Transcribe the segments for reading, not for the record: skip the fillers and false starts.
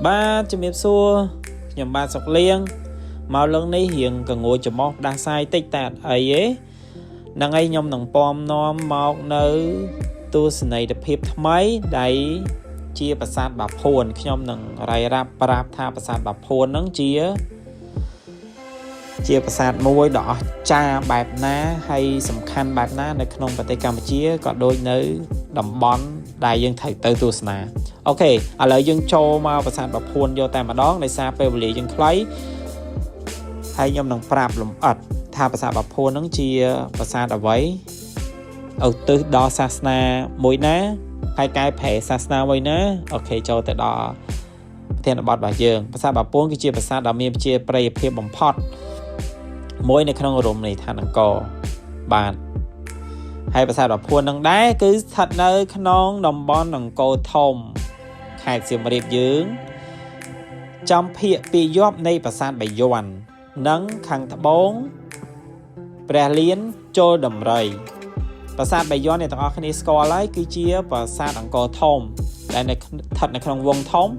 ba chấm miếp xua nhầm ba sọc liêng màu lưng này hiện cả ngồi chấm móc đa sai tích tạt ấy năng ấy nhom nằng pom nom mọc nơi tu sân này được hiệp mấy đấy chiaประสาท bạc phồn nhom nằng rai rap rap tha ประสาท bạc phồn nắng chia ประสาท មួយដ៏អស្ចារ្យបែបណាហើយសំខាន់បែបណានៅក្នុងប្រទេសកម្ពុជាក៏ដូចនៅតំបន់ដែលយើងត្រូវទៅទស្សនាអូខេឥឡូវយើងចូលមកប្រាសាទ បាភួនយកតែម្ដងដោយសារពេលវេលាយើងខ្លីហើយខ្ញុំនឹងប្រាប់លម្អិតថាប្រាសាទ បាភួនហ្នឹងជាប្រាសាទអ្វីឧទ្ទិសដល់សាសនាមួយណាហើយកែប្រែសាសនាមួយណាអូខេចូលទៅដល់ប្រធានបទរបស់យើងប្រាសាទ បាភួនគឺជាប្រាសាទដ៏មានប្រជាប្រិយភាពបំផុតមួយនៅក្នុងរមណីយដ្ឋានអង្គរបាទហើយប្រាសាទ បាភួននឹងដែរគឺស្ថិតនៅក្នុងតំបន់អង្គរធំខេត្តសៀមរាបយើងចំភាគពីយប់នៃប្រាសាទបាយ័ននិងខាងត្បូងព្រះលៀនចូលដំរីប្រាសាទបាយ័នអ្នកទាំងអស់គ្នាស្គាល់ហើយគឺជាប្រាសាទអង្គរធំដែលស្ថិតនៅក្នុងវងធំ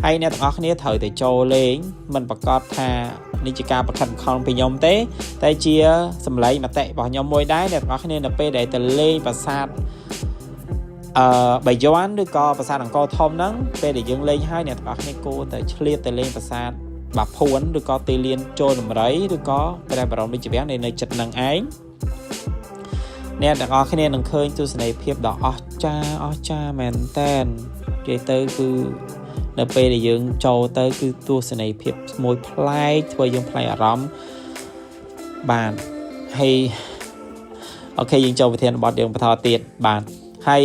ហើយអ្នកទាំងអស់គ្នាត្រូវតែចូលលេងមិនប្រកាសថានេះជាការប្រខិតខំពីខ្ញុំទេតែជាសម្លេងមតិរបស់ខ្ញុំមួយដែរអ្នកទាំងអស់គ្នានៅពេលដែលទៅលេងប្រាសាទបាយ័នឬក៏ប្រាសាទអង្គរធំហ្នឹងពេលដែលយើងលេងហើយអ្នកទាំងអស់គ្នាគួរតែឆ្លៀតទៅលេងប្រាសាទ បាភួនឬក៏ទីលានចូលដំរីឬក៏ព្រះបរមរាជវាំងនៅចិត្តនឹងឯងអ្នកទាំងអស់គ្នានឹងឃើញទស្សនីយភាពដ៏អស្ចារ្យមែនតែននិយាយទៅគឺនៅពេលដែលយើងចូលទៅគឺទស្សនីយភាពមួយប្លែកធ្វើយើងប្លែកអារម្មណ៍បាទហើយអូខេយើងចូលប្រធានបទយើងបន្តទៀតបាទហើយ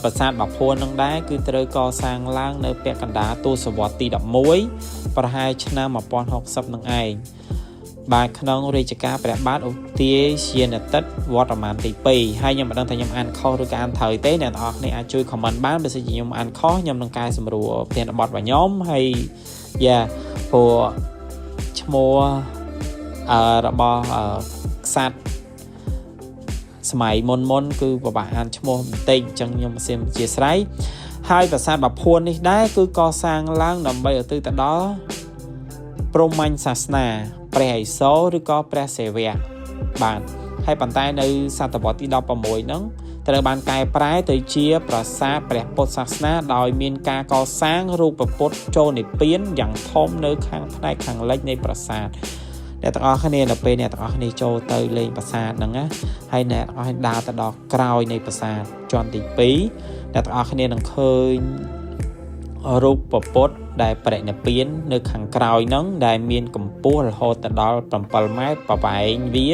ប្រាសាទ បាភួននឹងដែរគឺត្រូវកសាងឡើងនៅពាក់កណ្ដាលទសវត្សរ៍ទី 11 ប្រហែលឆ្នាំ 1060 នឹងឯងបាទក្នុងរាជការព្រះបាទឧទាយានទិត្យវត្តមានទី 2 ហើយខ្ញុំមិនដឹងថាខ្ញុំអានខុសឬក៏អានត្រូវទេអ្នកនរអគ្នាអាចជួយ comment បានបើសិនជាខ្ញុំអានខុសខ្ញុំនឹងកែសម្រួលប្រធានបទរបស់ខ្ញុំហើយព្រោះឈ្មោះរបស់ខ្សាត់សម័យមុនគឺពិបាកអានឈ្មោះបន្តិចអញ្ចឹងខ្ញុំសូមអធិស្ឋានហើយប្រាសាទ បាភួននេះដែរគឺកសាងឡើងដើម្បីឧទ្ទិសទៅដល់ព្រហ្មញ្ញសាសនាព្រះឥសូរឬក៏ព្រះសិវៈបាទហើយប៉ុន្តែនៅសតវត្សទី 16 ហ្នឹងត្រូវបានកែប្រែទៅជាប្រាសាទព្រះពុទ្ធសាសនាដោយមានការកសាងរូបពុទ្ធចូលនិព្វានយ៉ាងធំនៅខាងផ្នែកខាងលិចនៃប្រាសាទអ្នកទាំងអស់គ្នានៅពេលអ្នកទាំងអស់គ្នាចូលទៅលេងប្រាសាទហ្នឹងណាហើយអ្នកទាំងអស់គ្នាដើរទៅដល់ក្រោយនៃប្រាសាទជាន់ទី 2 អ្នកទាំងអស់គ្នានឹងឃើញរូបពុទ្ធដែលបរិនិព្វាននៅខាងក្រោយហ្នឹងដែលមានកម្ពស់រហូតដល់ 7 ម៉ែត្រប្រវែងវា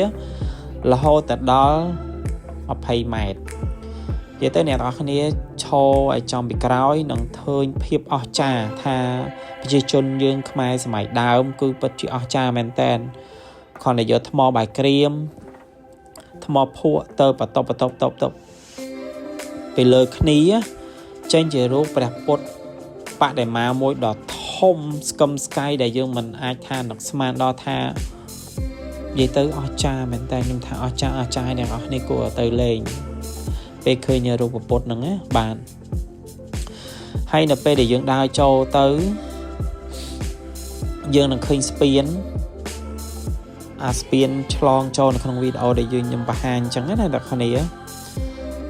រហូតដល់ 20 ម៉ែត្រនិយាយទៅអ្នកទាំងអស់គ្នាឈរឲ្យចំពីក្រោយនឹងឃើញភាពអស្ចារ្យថាប្រជាជនយើងខ្មែរសម័យដើមគឺពិតជាអស្ចារ្យមែនតើគ្រាន់តែយកថ្មបាយក្រៀមថ្មភក់ទៅបន្ទប់ពីលើគ្នាចេញជារូបព្រះពុទ្ធបដិមាមួយដ៏ធំស្កឹមស្កៃដែលយើងមិនអាចថានឹកស្មានដល់ថានិយាយទៅអស្ចារ្យមែនតើខ្ញុំថាអស្ចារ្យអ្នកនរគ្នាគួរទៅលេងពេលឃើញរូបពុទ្ធហ្នឹងណាបាទហើយនៅពេលដែលយើងដើរចូលទៅយើងនឹងឃើញស្ពានស្ពានឆ្លងចូលនៅក្នុងវីដេអូដែលខ្ញុំបង្ហាញអញ្ចឹងណាអ្នកនរគ្នា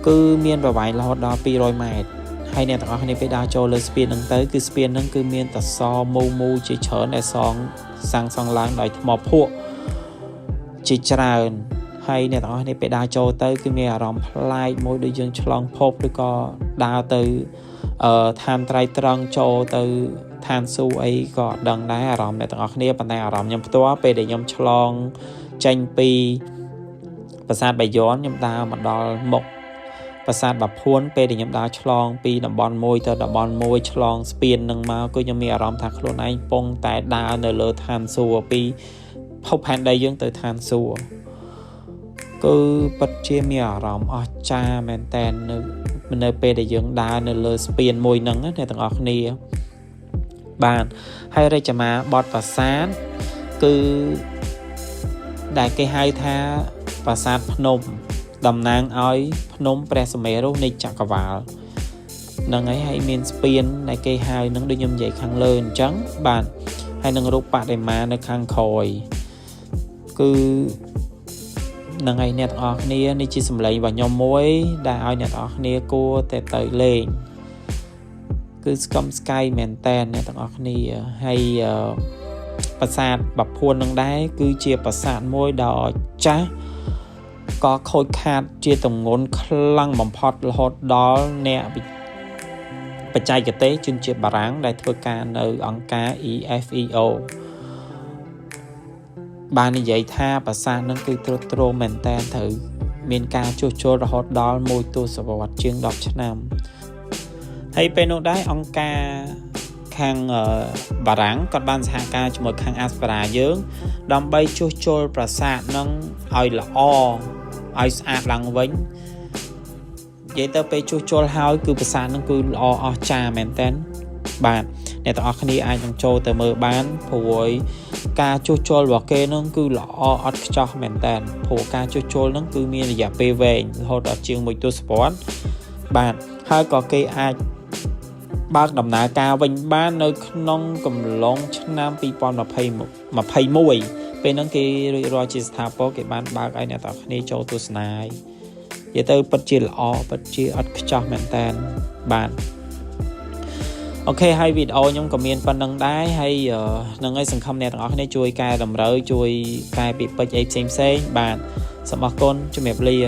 គឺមានប្រវែងរហូតដល់ 200 ម៉ែត្រហើយអ្នកទាំងអស់គ្នាពេលដើរចូលលើស្ពានហ្នឹងទៅគឺស្ពានហ្នឹងគឺមានតសមូជាច្រើនដែលសាងសង់ឡើងដោយថ្មភក់ជាច្រើនហើយអ្នកទាំងអស់គ្នាពេលដើរចូលទៅគឺមានអារម្មណ៍ប្លែកមួយដូចយើងឆ្លងភពឬក៏ដើរទៅឋានត្រៃត្រង់ចូលទៅឋានសួគ៌អីក៏អត់ដឹងដែរអារម្មណ៍អ្នកទាំងអស់គ្នាប៉ុន្តែអារម្មណ៍ខ្ញុំផ្ទាល់ពេលដែលខ្ញុំឆ្លងចេញពីប្រាសាទបាយ័នខ្ញុំដើរមកដល់មុខប្រាសាទ បាភួនពេលដែលខ្ញុំដើរឆ្លងពីតំបន់មួយទៅតំបន់មួយឆ្លងស្ពាននឹងមកគឺខ្ញុំមានអារម្មណ៍ថាខ្លួនឯងពងតែដើរនៅលើឋានសួគ៌ពីភពផែនដីយើងទៅឋានសួគ៌គឺពិតជាមានអារម្មណ៍អស្ចារ្យមែនតើនៅពេលដែលយើងដើរនៅលើស្ពានមួយហ្នឹងអ្នកទាំងអស់គ្នាបាទហើយរាជមាបទប្រាសាទគឺដែលគេហៅថាប្រាសាទភ្នំតំណាងឲ្យភ្នំព្រះសុមេរុនៃចក្រវាឡ nâng ấy hay miền Spain này cây hai nâng đôi nhôm dày khăn lơn trắng bạn hay nâng rút bạn để mà nơi khăn khòi cứ nâng ấy nét ở nia ni chỉ sầm lấy vào nhôm muối đã ai nét ở nia cô tè tới lên cứ scum sky maintain nét ở nia hayประสาทแบบพวน能ได้គឺជាประสาทមួយដ៏ចាស់ក៏ខូចខាតជាទម្ងន់ខ្លាំងបំផុតរហូតដល់អ្នកបច្ចេកទេសជនជាតិបារាំងដែលធ្វើការនៅអង្គការ EFEO បាននិយាយថាប្រាសាទនឹងគឺទ្រុឌទ្រោមមែនតើត្រូវមានការជួសជុលរហូតដល់មួយទសវត្សរ៍ជាង10ឆ្នាំហើយពេលនោះដែរអង្គការខាងបារាំងគាត់បានសហការជាមួយខាងអាស្ប៉ារ៉ាយើងដើម្បីជួសជុលប្រាសាទនឹងឲ្យល្អឲ្យស្អាតឡើងវិញនិយាយទៅពេលជួសជុលហើយគឺប្រាសាទនឹងគឺល្អអស្ចារ្យមែនតើបាទអ្នកទាំងអស់គ្នាអាចនឹងចូលទៅមើលបានព្រោះការជួសជុលរបស់គេនឹងគឺល្អអត់ខ្ចោះមែនតើព្រោះការជួសជុលនឹងគឺមានរយៈពេលវែងរហូតដល់ជាងមួយទសវត្សរ៍បាទហើយក៏គេអាចបើកដំណើរការវិញបាននៅក្នុងកំឡុងឆ្នាំ2021ពេលហ្នឹងគេរួចរាល់ជាស្ថាពរគេបានបើកឲ្យអ្នកទាំងគ្នាចូលទស្សនានិយាយទៅពិតជាល្អពិតជាអត់ខ្ចោះមែនតើបាទអូខេហើយវីដេអូខ្ញុំក៏មានប៉ុណ្្នឹងដែរហើយនឹងឲ្យសង្ឃឹមអ្នកទាំងអស់គ្នាជួយកែតម្រូវជួយកែពីពេចអីផ្សេងៗបាទសូមអរគុណជំរាបលា